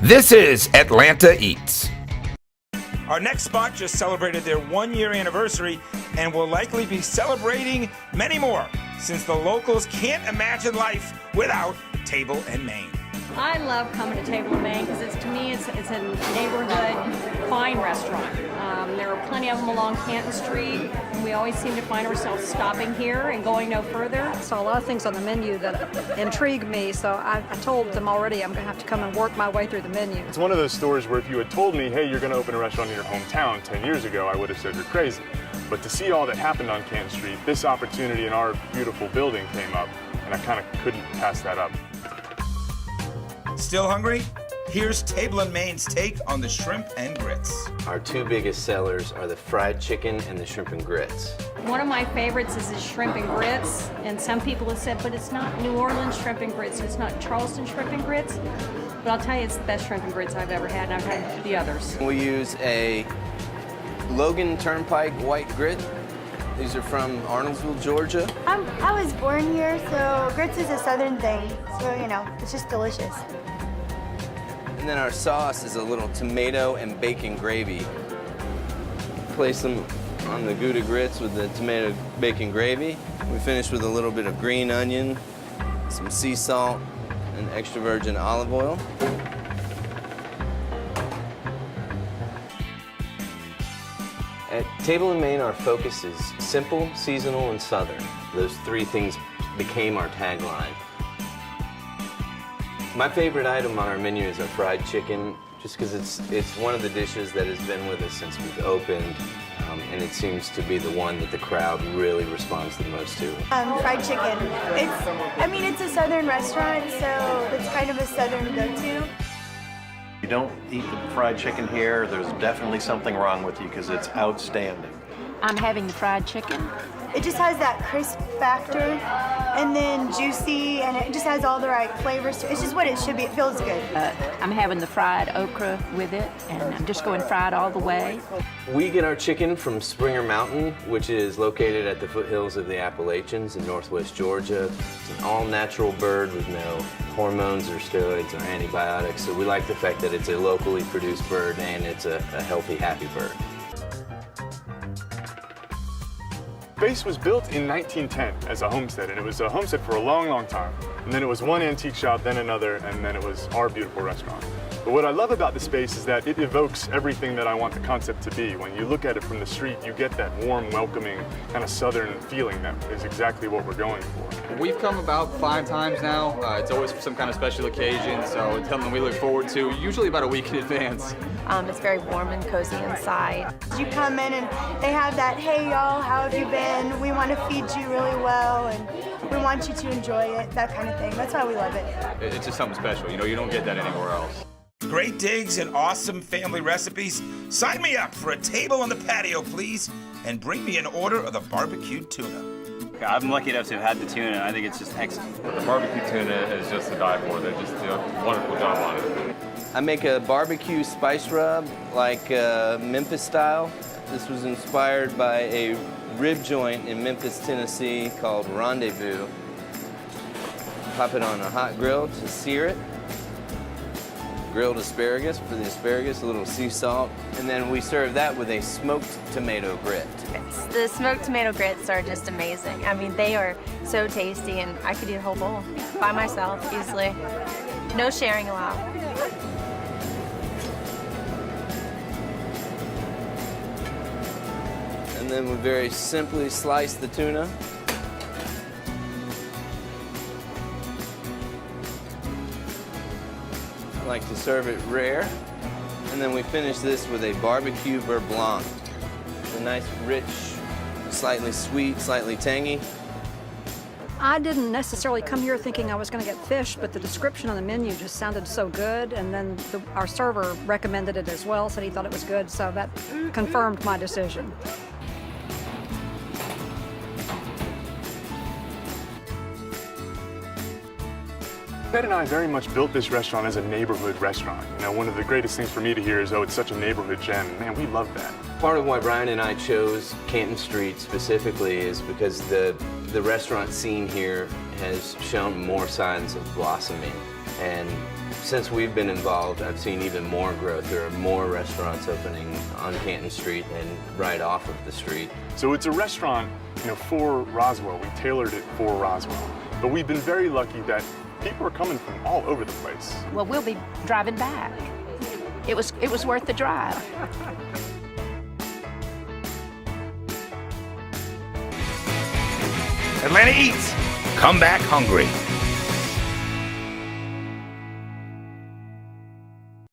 This is Atlanta Eats. Our next spot just celebrated their 1-year anniversary and will likely be celebrating many more, since the locals can't imagine life without Table and Main. I love coming to Table and Main because to me it's a neighborhood fine restaurant. There are plenty of them along Canton Street. We always seem to find ourselves stopping here and going no further. Saw a lot of things on the menu that intrigued me, so I told them already I'm going to have to come and work my way through the menu. It's one of those stores where if you had told me, hey, you're going to open a restaurant in your hometown 10 years ago, I would have said you're crazy. But to see all that happened on Canton Street, this opportunity in our beautiful building came up, and I kind of couldn't pass that up. Still hungry? Here's Table and Main's take on the shrimp and grits. Our two biggest sellers are the fried chicken and the shrimp and grits. One of my favorites is the shrimp and grits, and some people have said, but it's not New Orleans shrimp and grits, it's not Charleston shrimp and grits. But I'll tell you, it's the best shrimp and grits I've ever had, and I've had the others. We use a Logan Turnpike white grit. These are from Arnoldville, Georgia. I was born here, so grits is a southern thing. So, you know, it's just delicious. And then our sauce is a little tomato and bacon gravy. Place them on the Gouda grits with the tomato bacon gravy. We finish with a little bit of green onion, some sea salt, and extra virgin olive oil. At Table and Main, our focus is simple, seasonal, and southern. Those three things became our tagline. My favorite item on our menu is our fried chicken, just because it's one of the dishes that has been with us since we've opened, and it seems to be the one that the crowd really responds the most to. Fried chicken. It's a southern restaurant, so it's kind of a southern go-to. If you don't eat the fried chicken here, there's definitely something wrong with you because it's outstanding. I'm having the fried chicken. It just has that crisp factor, and then juicy, and it just has all the right flavors to it. It's just what it should be. It feels good. I'm having the fried okra with it, and I'm just going fried all the way. We get our chicken from Springer Mountain, which is located at the foothills of the Appalachians in northwest Georgia. It's an all-natural bird with no hormones or steroids or antibiotics, so we like the fact that it's a locally produced bird and it's a healthy, happy bird. Base was built in 1910 as a homestead, and it was a homestead for a long, long time. And then it was one antique shop, then another, and then it was our beautiful restaurant. But what I love about the space is that it evokes everything that I want the concept to be. When you look at it from the street, you get that warm, welcoming, kind of southern feeling that is exactly what we're going for. We've come about 5 times now. It's always for some kind of special occasion, so it's something we look forward to, usually about a week in advance. It's very warm and cozy inside. You come in and they have that, hey y'all, how have you been? We want to feed you really well, and we want you to enjoy it, that kind of thing. That's why we love it. It's just something special, you don't get that anywhere else. Great digs and awesome family recipes. Sign me up for a table on the patio, please, and bring me an order of the barbecued tuna. I'm lucky enough to have had the tuna. I think it's just excellent. The barbecue tuna is just to die for. They just do a wonderful job on it. I make a barbecue spice rub, like Memphis style. This was inspired by a rib joint in Memphis, Tennessee called Rendezvous. Pop it on a hot grill to sear it. Grilled asparagus for the asparagus, a little sea salt, and then we serve that with a smoked tomato grit. The smoked tomato grits are just amazing. They are so tasty, and I could eat a whole bowl by myself easily. No sharing allowed. And then we very simply slice the tuna. I like to serve it rare. And then we finish this with a barbecue beurre blanc. It's a nice, rich, slightly sweet, slightly tangy. I didn't necessarily come here thinking I was going to get fish, but the description on the menu just sounded so good, and then our server recommended it as well, said he thought it was good, so that confirmed my decision. Ted and I very much built this restaurant as a neighborhood restaurant. One of the greatest things for me to hear is, oh, it's such a neighborhood gem. Man, we love that. Part of why Brian and I chose Canton Street specifically is because the restaurant scene here has shown more signs of blossoming. And since we've been involved, I've seen even more growth. There are more restaurants opening on Canton Street and right off of the street. So it's a restaurant, for Roswell. We tailored it for Roswell. But we've been very lucky that people are coming from all over the place. Well, we'll be driving back. It was worth the drive. Atlanta Eats. Come back hungry.